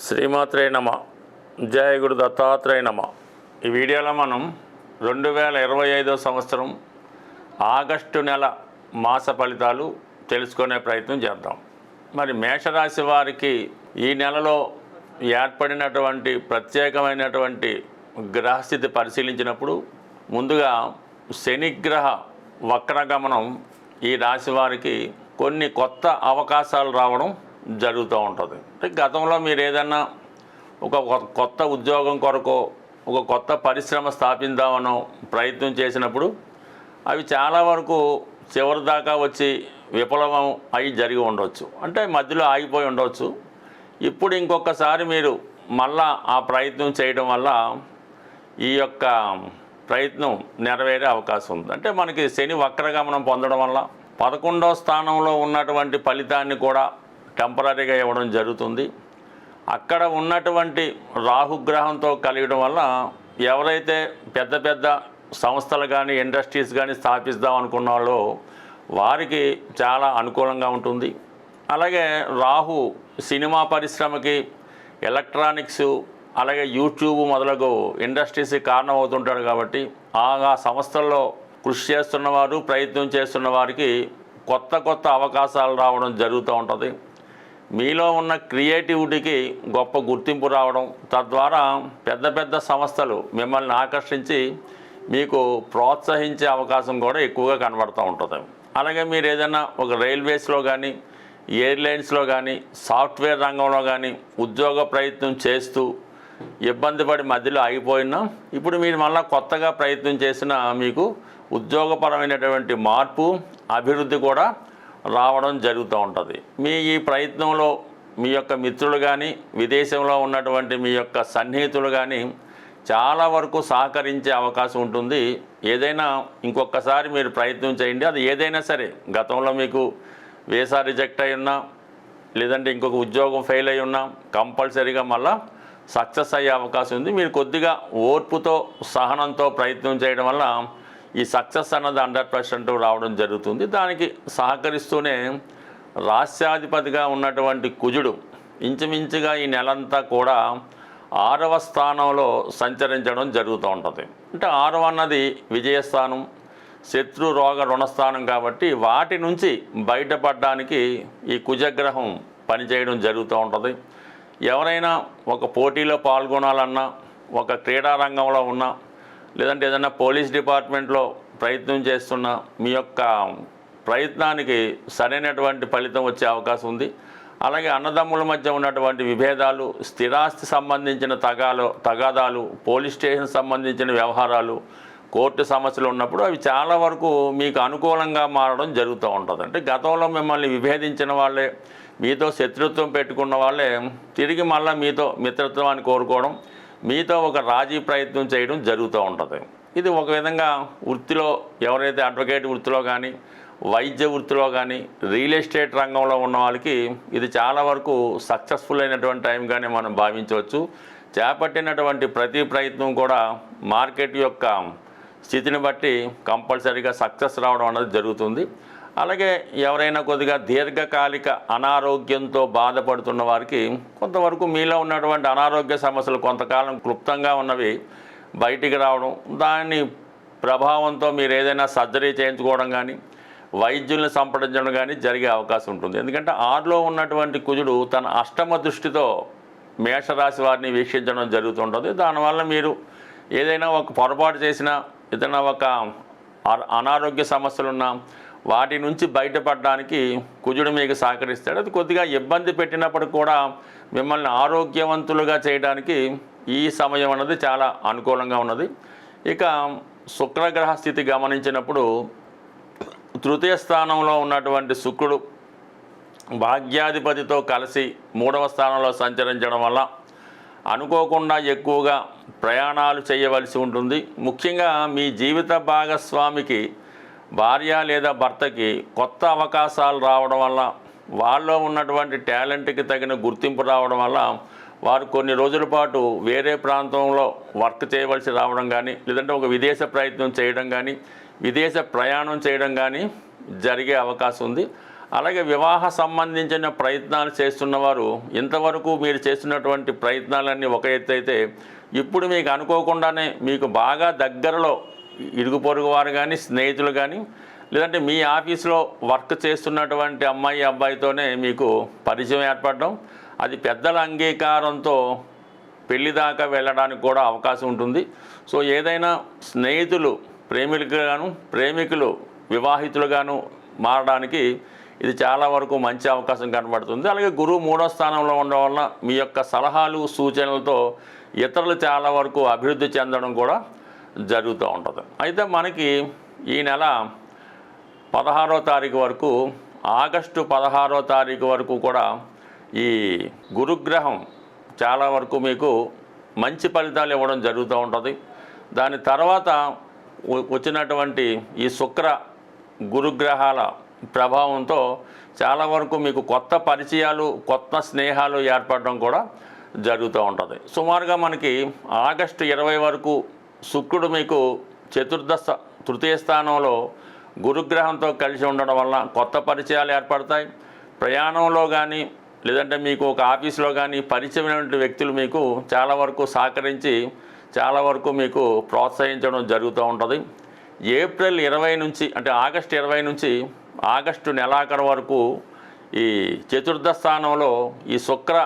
శ్రీమాత్రే నమ. జయ గురు దత్తాత్రేయ నమ. ఈ వీడియోలో మనం 2025 సంవత్సరం ఆగస్టు నెల మాస ఫలితాలు తెలుసుకునే ప్రయత్నం చేద్దాం. మరి మేషరాశి వారికి ఈ నెలలో ఏర్పడినటువంటి ప్రత్యేకమైనటువంటి గ్రహస్థితి పరిశీలించినప్పుడు ముందుగా శనిగ్రహ వక్రగమనం ఈ రాశి వారికి కొన్ని కొత్త అవకాశాలు రావడం జరుగుతూ ఉంటుంది. అంటే గతంలో మీరు ఏదన్నా ఒక కొత్త ఉద్యోగం కొరకు ఒక కొత్త పరిశ్రమ స్థాపిద్దామనో ప్రయత్నం చేసినప్పుడు అవి చాలా వరకు చివరి దాకా వచ్చి విఫలం అయి జరిగి ఉండవచ్చు, అంటే మధ్యలో ఆగిపోయి ఉండవచ్చు. ఇప్పుడు ఇంకొకసారి మీరు మళ్ళా ఆ ప్రయత్నం చేయడం వల్ల ఈ యొక్క ప్రయత్నం నెరవేరే అవకాశం ఉంది. అంటే మనకి శని వక్రగమనం పొందడం వల్ల 11వ స్థానంలో ఉన్నటువంటి ఫలితాన్ని కూడా టెంపరీగా ఇవ్వడం జరుగుతుంది. అక్కడ ఉన్నటువంటి రాహుగ్రహంతో కలిగడం వల్ల ఎవరైతే పెద్ద పెద్ద సంస్థలు కానీ ఇండస్ట్రీస్ కానీ స్థాపిద్దాం అనుకున్న వాళ్ళు వారికి చాలా అనుకూలంగా ఉంటుంది. అలాగే రాహు సినిమా పరిశ్రమకి, ఎలక్ట్రానిక్స్, అలాగే యూట్యూబ్ మొదలగు ఇండస్ట్రీస్కి కారణం అవుతుంటాడు. కాబట్టి ఆ సంస్థల్లో కృషి చేస్తున్నవారు, ప్రయత్నం చేస్తున్న వారికి కొత్త కొత్త అవకాశాలు రావడం జరుగుతూ ఉంటుంది. మీలో ఉన్న క్రియేటివిటీకి గొప్ప గుర్తింపు రావడం, తద్వారా పెద్ద పెద్ద సంస్థలు మిమ్మల్ని ఆకర్షించి మీకు ప్రోత్సహించే అవకాశం కూడా ఎక్కువగా కనబడుతూ ఉంటుంది. అలాగే మీరు ఏదైనా ఒక రైల్వేస్లో కానీ, ఎయిర్లైన్స్లో కానీ, సాఫ్ట్వేర్ రంగంలో కానీ ఉద్యోగ ప్రయత్నం చేస్తూ ఇబ్బంది పడి మధ్యలో ఆగిపోయినా ఇప్పుడు మీరు మళ్ళీ కొత్తగా ప్రయత్నం చేసినా మీకు ఉద్యోగపరమైనటువంటి మార్పు, అభివృద్ధి కూడా రావడం జరుగుతూ ఉంటుంది. మీ ఈ ప్రయత్నంలో మీ యొక్క మిత్రులు కానీ, విదేశంలో ఉన్నటువంటి మీ యొక్క సన్నిహితులు కానీ చాలా వరకు సహకరించే అవకాశం ఉంటుంది. ఏదైనా ఇంకొకసారి మీరు ప్రయత్నం చేయండి. అది ఏదైనా సరే, గతంలో మీకు వీసా రిజెక్ట్ అయి ఉన్నా, లేదంటే ఇంకొక ఉద్యోగం ఫెయిల్ అయి ఉన్నా కంపల్సరీగా మళ్ళీ సక్సెస్ అయ్యే అవకాశం ఉంది. మీరు కొద్దిగా ఓర్పుతో, సహనంతో ప్రయత్నం చేయడం వల్ల ఈ సక్సెస్ అన్నది 100% రావడం జరుగుతుంది. దానికి సహకరిస్తూనే రాస్యాధిపతిగా ఉన్నటువంటి కుజుడు ఇంచుమించుగా ఈ నెలంతా కూడా 6వ స్థానంలో సంచరించడం జరుగుతూ ఉంటుంది. అంటే 6 అన్నది విజయస్థానం, శత్రు రోగ రుణస్థానం. కాబట్టి వాటి నుంచి బయటపడడానికి ఈ కుజగ్రహం పనిచేయడం జరుగుతూ ఉంటుంది. ఎవరైనా ఒక పోటీలో పాల్గొనాలన్నా, ఒక క్రీడా రంగంలో ఉన్నా, లేదంటే ఏదైనా పోలీస్ డిపార్ట్మెంట్లో ప్రయత్నం చేస్తున్నా మీ యొక్క ప్రయత్నానికి సరైనటువంటి ఫలితం వచ్చే అవకాశం ఉంది. అలాగే అన్నదమ్ముల మధ్య ఉన్నటువంటి విభేదాలు, స్థిరాస్తి సంబంధించిన తగాదాలు, పోలీస్ స్టేషన్ సంబంధించిన వ్యవహారాలు, కోర్టు సమస్యలు ఉన్నప్పుడు అవి చాలా వరకు మీకు అనుకూలంగా మారడం జరుగుతూ ఉంటుంది. అంటే గతంలో మిమ్మల్ని విభేదించిన వాళ్ళే, మీతో శత్రుత్వం పెట్టుకున్న వాళ్ళే తిరిగి మళ్ళీ మీతో మిత్రత్వాన్ని కోరుకోవడం, మీతో ఒక రాజీ ప్రయత్నం చేయడం జరుగుతూ ఉంటుంది. ఇది ఒక విధంగా వృత్తిలో ఎవరైతే అడ్వకేట్ వృత్తిలో కానీ, వైద్య వృత్తిలో కానీ, రియల్ ఎస్టేట్ రంగంలో ఉన్న వాళ్ళకి ఇది చాలా వరకు సక్సెస్ఫుల్ అయినటువంటి టైంగానే మనం భావించవచ్చు. చేపట్టినటువంటి ప్రతి ప్రయత్నం కూడా మార్కెట్ యొక్క స్థితిని బట్టి కంపల్సరీగా సక్సెస్ రావడం అనేది జరుగుతుంది. అలాగే ఎవరైనా కొద్దిగా దీర్ఘకాలిక అనారోగ్యంతో బాధపడుతున్న వారికి కొంతవరకు మీలో ఉన్నటువంటి అనారోగ్య సమస్యలు కొంతకాలం క్లుప్తంగా ఉన్నవి బయటికి రావడం, దాని ప్రభావంతో మీరు ఏదైనా సర్జరీ చేయించుకోవడం కానీ, వైద్యుల్ని సంప్రదించడం కానీ జరిగే అవకాశం ఉంటుంది. ఎందుకంటే 6లో ఉన్నటువంటి కుజుడు తన అష్టమ దృష్టితో మేషరాశి వారిని వీక్షించడం జరుగుతుంటుంది. దానివల్ల మీరు ఏదైనా ఒక పొరపాటు చేసినా, ఏదైనా ఒక అనారోగ్య సమస్యలున్నా వాటి నుంచి బయటపడడానికి కుజుడు మీకు సహకరిస్తాడు. అది కొద్దిగా ఇబ్బంది పెట్టినప్పుడు కూడా మిమ్మల్ని ఆరోగ్యవంతులుగా చేయడానికి ఈ సమయం అన్నది చాలా అనుకూలంగా ఉన్నది. ఇక శుక్రగ్రహ స్థితి గమనించినప్పుడు తృతీయ స్థానంలో ఉన్నటువంటి శుక్రుడు భాగ్యాధిపతితో కలిసి 3వ స్థానంలో సంచరించడం వల్ల అనుకోకుండా ఎక్కువగా ప్రయాణాలు చేయవలసి ఉంటుంది. ముఖ్యంగా మీ జీవిత భాగస్వామికి, భార్య లేదా భర్తకి కొత్త అవకాశాలు రావడం వల్ల, వాళ్ళలో ఉన్నటువంటి టాలెంట్కి తగిన గుర్తింపు రావడం వల్ల వారు కొన్ని రోజుల పాటు వేరే ప్రాంతంలో వర్క్ చేయవలసి రావడం కానీ, లేదంటే ఒక విదేశ ప్రయత్నం చేయడం కానీ, విదేశ ప్రయాణం చేయడం కానీ జరిగే అవకాశం ఉంది. అలాగే వివాహ సంబంధించిన ప్రయత్నాలు చేస్తున్నవారు ఇంతవరకు మీరు చేస్తున్నటువంటి ప్రయత్నాలన్నీ ఒక ఎత్తు అయితే ఇప్పుడు మీకు అనుకోకుండానే మీకు బాగా దగ్గరలో ఇరుగు పొరుగు వారు కానీ స్నేహితులు కానీ లేదంటే మీ ఆఫీస్లో వర్క్ చేస్తున్నటువంటి అమ్మాయి అబ్బాయితోనే మీకు పరిచయం ఏర్పడడం, అది పెద్దల అంగీకారంతో పెళ్లి దాకా వెళ్ళడానికి కూడా అవకాశం ఉంటుంది. సో ఏదైనా స్నేహితులు ప్రేమికులు వివాహితులుగాను మారడానికి ఇది చాలా వరకు మంచి అవకాశం కనబడుతుంది. అలాగే గురువు 3వ స్థానంలో ఉండడం వల్ల మీ యొక్క సలహాలు సూచనలతో ఇతరులు చాలా వరకు అభివృద్ధి చెందడం కూడా జరుగుతూ ఉంటుంది. అయితే మనకి ఈ నెల 16వ తారీఖు వరకు, ఆగస్టు 16వ తారీఖు వరకు కూడా ఈ గురుగ్రహం చాలా వరకు మీకు మంచి ఫలితాలు ఇవ్వడం జరుగుతూ ఉంటుంది. దాని తర్వాత వచ్చినటువంటి ఈ శుక్ర గురుగ్రహాల ప్రభావంతో చాలా వరకు మీకు కొత్త పరిచయాలు, కొత్త స్నేహాలు ఏర్పడడం కూడా జరుగుతూ ఉంటుంది. సుమారుగా మనకి ఆగస్టు 20 వరకు శుక్రుడు మీకు తృతీయ స్థానంలో గురుగ్రహంతో కలిసి ఉండడం వల్ల కొత్త పరిచయాలు ఏర్పడతాయి. ప్రయాణంలో కానీ లేదంటే మీకు ఒక ఆఫీసులో కానీ పరిచయమైనటువంటి వ్యక్తులు మీకు చాలా వరకు సహకరించి చాలా వరకు మీకు ప్రోత్సహించడం జరుగుతూ ఉంటుంది. ఏప్రిల్ 20 నుంచి అంటే ఆగస్టు 20 నుంచి ఆగస్టు నెలాఖరు వరకు ఈ చతుర్థ స్థానంలో ఈ శుక్ర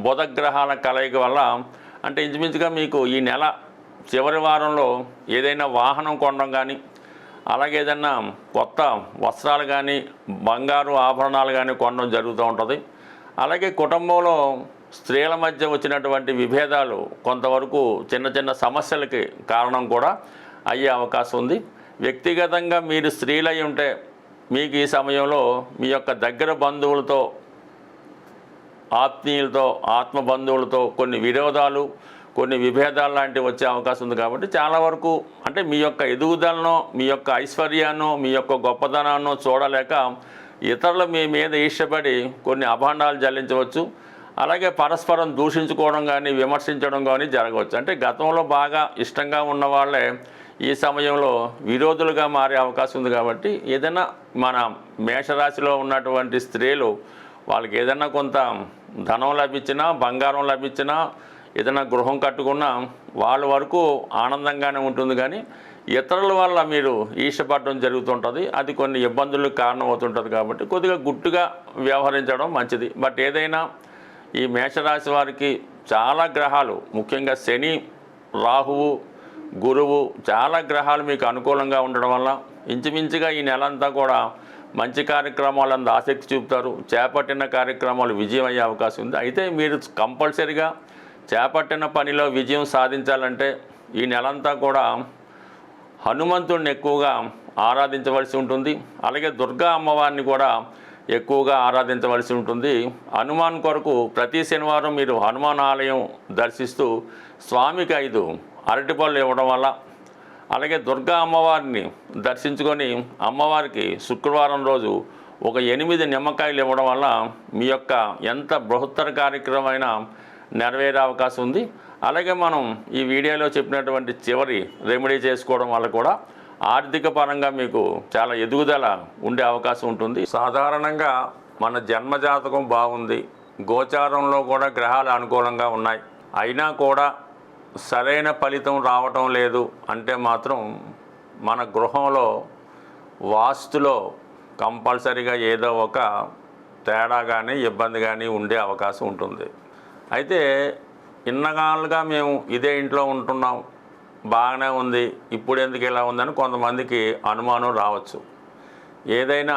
బుధ గ్రహాల కలయిక వల్ల అంటే ఇంచుమించుగా మీకు ఈ నెల చివరి వారంలో ఏదైనా వాహనం కొనడం కానీ అలాగే ఏదైనా కొత్త వస్త్రాలు కానీ బంగారు ఆభరణాలు కానీ కొనడం జరుగుతూ ఉంటుంది. అలాగే కుటుంబంలో స్త్రీల మధ్య వచ్చినటువంటి విభేదాలు కొంతవరకు చిన్న చిన్న సమస్యలకి కారణం కూడా అయ్యే అవకాశం ఉంది. వ్యక్తిగతంగా మీరు స్త్రీలై ఉంటే మీకు ఈ సమయంలో మీ యొక్క దగ్గర బంధువులతో, ఆత్మీయులతో, ఆత్మ బంధువులతో కొన్ని విరోధాలు, కొన్ని విభేదాలు లాంటివి వచ్చే అవకాశం ఉంది. కాబట్టి చాలా వరకు అంటే మీ యొక్క ఎదుగుదలను, మీ యొక్క ఐశ్వర్యాన్ని, మీ యొక్క గొప్పతనాన్ని చూడలేక ఇతరులు మీ మీద ఈర్ష్యపడి కొన్ని అభాండాలు జల్లించవచ్చు. అలాగే పరస్పరం దూషించుకోవడం కానీ విమర్శించడం కానీ జరగవచ్చు. అంటే గతంలో బాగా ఇష్టంగా ఉన్న వాళ్ళే ఈ సమయంలో విరోధులుగా మారే అవకాశం ఉంది. కాబట్టి ఏదైనా మన మేషరాశిలో ఉన్నటువంటి స్త్రీలు వాళ్ళకి ఏదైనా కొంత ధనం లభించినా, బంగారం లభించినా, ఏదైనా గృహం కట్టుకున్నా వాళ్ళ వరకు ఆనందంగానే ఉంటుంది. కానీ ఇతరుల వల్ల మీరు ఈర్ష్యపడడం జరుగుతుంటుంది. అది కొన్ని ఇబ్బందులకు కారణమవుతుంటుంది. కాబట్టి కొద్దిగా గుట్టుగా వ్యవహరించడం మంచిది. బట్ ఏదైనా ఈ మేషరాశి వారికి చాలా గ్రహాలు, ముఖ్యంగా శని, రాహువు, గురువు చాలా గ్రహాలు మీకు అనుకూలంగా ఉండడం వల్ల ఇంచుమించుగా ఈ నెలంతా కూడా మంచి కార్యక్రమాలందు ఆసక్తి చూపుతారు. చేపట్టిన కార్యక్రమాలు విజయం అయ్యే అవకాశం ఉంది. అయితే మీరు కంపల్సరిగా చేపట్టిన పనిలో విజయం సాధించాలంటే ఈ నెలంతా కూడా హనుమంతుడిని ఎక్కువగా ఆరాధించవలసి ఉంటుంది. అలాగే దుర్గా అమ్మవారిని కూడా ఎక్కువగా ఆరాధించవలసి ఉంటుంది. హనుమాన్ కొరకు ప్రతి శనివారం మీరు హనుమాన్ ఆలయం దర్శిస్తూ స్వామికి 5 అరటిపళ్ళు ఇవ్వడం వల్ల, అలాగే దుర్గా అమ్మవారిని దర్శించుకొని అమ్మవారికి శుక్రవారం రోజు ఒక 8 నిమ్మకాయలు ఇవ్వడం వల్ల మీ యొక్క ఎంత బృహత్తర కార్యక్రమమైనా నెరవేరే అవకాశం ఉంది. అలాగే మనం ఈ వీడియోలో చెప్పినటువంటి చివరి రెమెడీ చేసుకోవడం వల్ల కూడా ఆర్థిక పరంగా మీకు చాలా ఎదుగుదల ఉండే అవకాశం ఉంటుంది. సాధారణంగా మన జన్మజాతకం బాగుంది, గోచారంలో కూడా గ్రహాలు అనుకూలంగా ఉన్నాయి, అయినా కూడా సరైన ఫలితం రావటం లేదు అంటే మాత్రం మన గృహంలో వాస్తులో కంపల్సరీగా ఏదో ఒక తేడా కానీ ఇబ్బంది కానీ ఉండే అవకాశం ఉంటుంది. అయితే ఇన్నగాలుగా మేము ఇదే ఇంట్లో ఉంటున్నాం, బాగానే ఉంది, ఇప్పుడు ఎందుకు ఇలా ఉందని కొంతమందికి అనుమానం రావచ్చు. ఏదైనా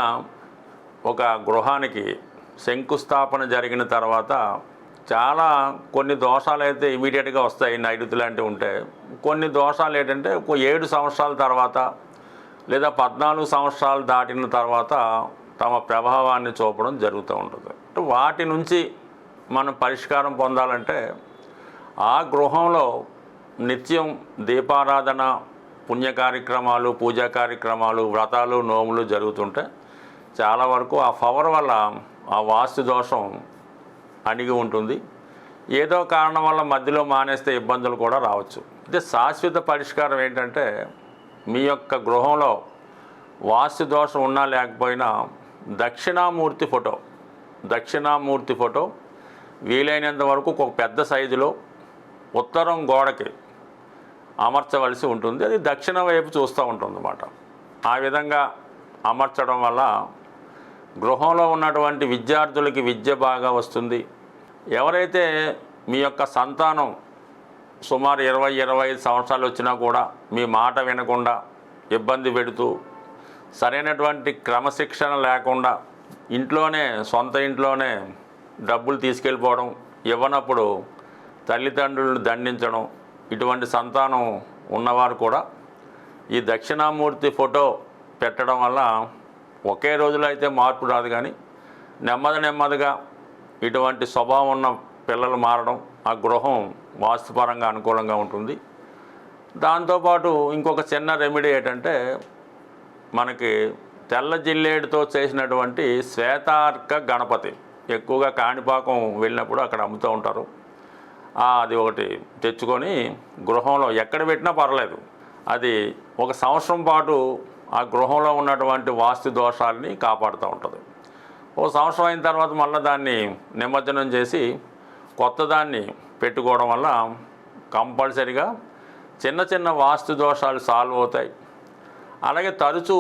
ఒక గృహానికి శంకుస్థాపన జరిగిన తర్వాత చాలా కొన్ని దోషాలు అయితే ఇమీడియట్గా వస్తాయి, నైరుతి లాంటివి ఉంటే. కొన్ని దోషాలు ఏంటంటే 7 సంవత్సరాల తర్వాత లేదా 14 సంవత్సరాలు దాటిన తర్వాత తమ ప్రభావాన్ని చూపడం జరుగుతూ ఉంటుంది. వాటి నుంచి మనం పరిష్కారం పొందాలంటే ఆ గృహంలో నిత్యం దీపారాధన, పుణ్య కార్యక్రమాలు, పూజా కార్యక్రమాలు, వ్రతాలు, నోములు జరుగుతుంటే చాలా వరకు ఆ పవర్ వల్ల ఆ వాస్తు దోషం అణిగి ఉంటుంది. ఏదో కారణం వల్ల మధ్యలో మానేస్తే ఇబ్బందులు కూడా రావచ్చు. అయితే శాశ్వత పరిష్కారం ఏంటంటే మీ యొక్క గృహంలో వాస్తు దోషం ఉన్నా లేకపోయినా దక్షిణామూర్తి ఫోటో వీలైనంత వరకు ఒక పెద్ద సైజులో ఉత్తరం గోడకి అమర్చవలసి ఉంటుంది. అది దక్షిణ వైపు చూస్తూ ఉంటుందన్నమాట. ఆ విధంగా అమర్చడం వల్ల గృహంలో ఉన్నటువంటి విద్యార్థులకి విద్య బాగా వస్తుంది. ఎవరైతే మీ యొక్క సంతానం సుమారు 20-25 సంవత్సరాలు వచ్చినా కూడా మీ మాట వినకుండా ఇబ్బంది పెడుతూ సరైనటువంటి క్రమశిక్షణ లేకుండా సొంత ఇంట్లోనే డబ్బులు తీసుకెళ్ళిపోవడం, ఇవ్వనప్పుడు తల్లిదండ్రులను దండించడం, ఇటువంటి సంతానం ఉన్నవారు కూడా ఈ దక్షిణామూర్తి ఫోటో పెట్టడం వల్ల ఒకే రోజులో అయితే మార్పు రాదు, కానీ నెమ్మదిగా ఇటువంటి స్వభావం ఉన్న పిల్లలు మారడం, ఆ గృహం వాస్తుపరంగా అనుకూలంగా ఉంటుంది. దాంతోపాటు ఇంకొక చిన్న రెమెడీ ఏంటంటే, మనకి తెల్ల జిల్లేడుతో చేసినటువంటి శ్వేతార్క గణపతి ఎక్కువగా కాణిపాకం వెళ్ళినప్పుడు అక్కడ అమ్ముతూ ఉంటారు. అది ఒకటి తెచ్చుకొని గృహంలో ఎక్కడ పెట్టినా పర్లేదు, అది 1 సంవత్సరం పాటు ఆ గృహంలో ఉన్నటువంటి వాస్తు దోషాలని కాపాడుతూ ఉంటుంది. 1 సంవత్సరం అయిన తర్వాత మళ్ళీ దాన్ని నిమజ్జనం చేసి కొత్త దాన్ని పెట్టుకోవడం వల్ల కంపల్సరిగా చిన్న వాస్తు దోషాలు సాల్వ్ అవుతాయి. అలాగే తరచూ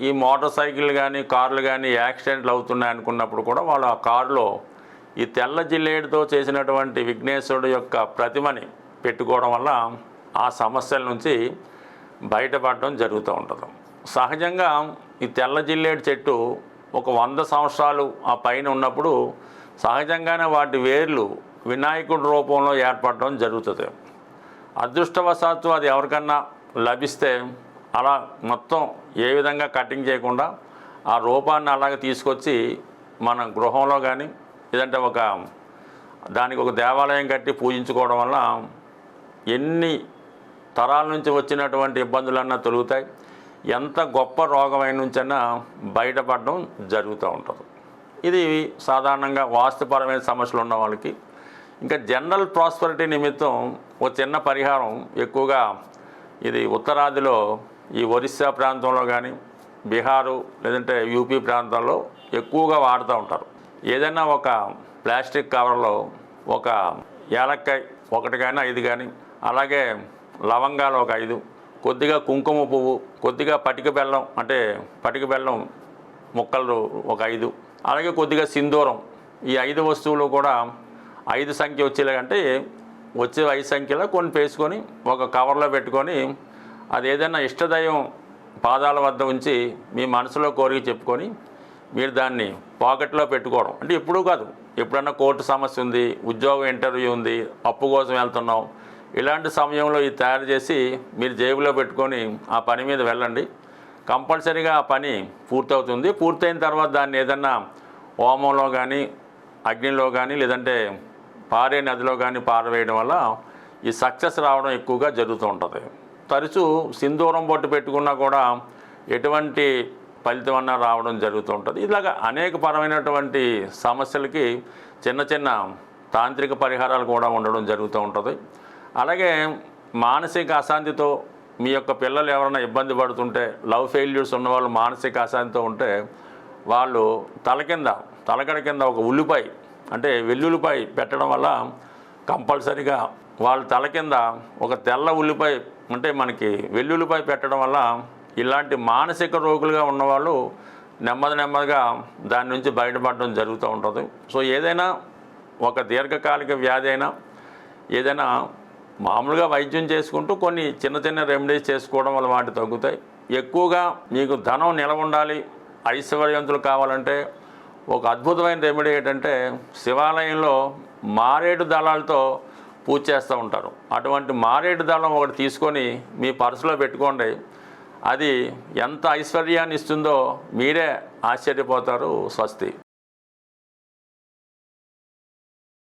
ఈ మోటార్ సైకిల్ కానీ కార్లు కానీ యాక్సిడెంట్లు అవుతున్నాయి అనుకున్నప్పుడు కూడా వాళ్ళు ఆ కారులో ఈ తెల్ల జిల్లేడుతో చేసినటువంటి విఘ్నేశ్వరుడు యొక్క ప్రతిమని పెట్టుకోవడం వల్ల ఆ సమస్యల నుంచి బయటపడడం జరుగుతూ ఉంటుంది. సహజంగా ఈ తెల్ల జిల్లేడు చెట్టు ఒక 100 సంవత్సరాలు ఆ పైన ఉన్నప్పుడు సహజంగానే వాటి వేర్లు వినాయకుడి రూపంలో ఏర్పడడం జరుగుతుంది. అదృష్టవశాత్తు అది ఎవరికన్నా లభిస్తే అలా మొత్తం ఏ విధంగా కటింగ్ చేయకుండా ఆ రూపాన్ని అలాగే తీసుకొచ్చి మన గృహంలో కానీ లేదంటే దానికి ఒక దేవాలయం కట్టి పూజించుకోవడం వల్ల ఎన్ని తరాల నుంచి వచ్చినటువంటి ఇబ్బందులన్నా తొలుగుతాయి. ఎంత గొప్ప రోగమైన నుంచైనా బయటపడడం జరుగుతూ ఉంటుంది. ఇది సాధారణంగా వాస్తుపరమైన సమస్యలు ఉన్న వాళ్ళకి. ఇంకా జనరల్ ప్రాస్పరిటీ నిమిత్తం ఒక చిన్న పరిహారం ఎక్కువగా ఇది ఉత్తరాదిలో ఈ ఒరిస్సా ప్రాంతంలో కానీ బీహారు లేదంటే యూపీ ప్రాంతాల్లో ఎక్కువగా వాడుతూ ఉంటారు. ఏదైనా ఒక ప్లాస్టిక్ కవర్లో ఒక యాలక్కాయ 1 కానీ 5 కానీ, అలాగే లవంగాలు ఒక 5, కొద్దిగా కుంకుమ పువ్వు, కొద్దిగా పటిక బెల్లం ముక్కలు ఒక 5, అలాగే కొద్దిగా సింధూరం, ఈ 5 వస్తువులు కూడా 5 సంఖ్య వచ్చేలాగంటే వచ్చే 5 సంఖ్యలో కొన్ని వేసుకొని ఒక కవర్లో పెట్టుకొని అది ఏదైనా ఇష్టదైవం పాదాల వద్ద ఉంచి మీ మనసులో కోరిక చెప్పుకొని మీరు దాన్ని పాకెట్లో పెట్టుకోవడం. అంటే ఎప్పుడూ కాదు, ఎప్పుడన్నా కోర్టు సమస్య ఉంది, ఉద్యోగం ఇంటర్వ్యూ ఉంది, అప్పు కోసం వెళ్తున్నాం, ఇలాంటి సమయంలో ఇది తయారు చేసి మీరు జేబులో పెట్టుకొని ఆ పని మీద వెళ్ళండి. కంపల్సరీగా ఆ పని పూర్తవుతుంది. పూర్తయిన తర్వాత దాన్ని ఏదన్నా హోమంలో కానీ అగ్నిలో కానీ లేదంటే పారే నదిలో కానీ పారవేయడం వల్ల ఈ సక్సెస్ రావడం ఎక్కువగా జరుగుతూ ఉంటుంది. తరచూ సింధూరం బొట్టు పెట్టుకున్నా కూడా ఎటువంటి ఫలితం అన్నా రావడం జరుగుతూ ఉంటుంది. ఇలాగ అనేక పరమైనటువంటి సమస్యలకి చిన్న తాంత్రిక పరిహారాలు కూడా ఉండడం జరుగుతూ ఉంటుంది. అలాగే మానసిక అశాంతితో మీ యొక్క పిల్లలు ఎవరైనా ఇబ్బంది పడుతుంటే, లవ్ ఫెయిల్యూర్స్ ఉన్నవాళ్ళు మానసిక అశాంతితో ఉంటే వాళ్ళు తలకడ కింద ఒక ఉల్లిపాయ అంటే వెల్లుల్లిపాయ పెట్టడం వల్ల కంపల్సరిగా వాళ్ళ తల కింద ఒక తెల్ల ఉల్లిపాయ అంటే మనకి వెల్లుల్లిపాయ పెట్టడం వల్ల ఇలాంటి మానసిక రోగులుగా ఉన్నవాళ్ళు నెమ్మదిగా దాని నుంచి బయటపడడం జరుగుతూ ఉంటుంది. సో ఏదైనా ఒక దీర్ఘకాలిక వ్యాధి అయినా ఏదైనా మామూలుగా వైద్యం చేసుకుంటూ కొన్ని చిన్న రెమెడీస్ చేసుకోవడం వల్ల వాటి తగ్గుతాయి. ఎక్కువగా మీకు ధనం నిలవ ఉండాలి, ఐశ్వర్యవంతులు కావాలంటే ఒక అద్భుతమైన రెమెడీ ఏంటంటే శివాలయంలో మారేడు దళాలతో పూజ చేస్తూ ఉంటారు. అటువంటి మారేడు దళం ఒకటి తీసుకొని మీ పర్సులో పెట్టుకోండి. అది ఎంత ఐశ్వర్యాన్ని ఇస్తుందో మీరే ఆశ్చర్యపోతారు. స్వస్తి.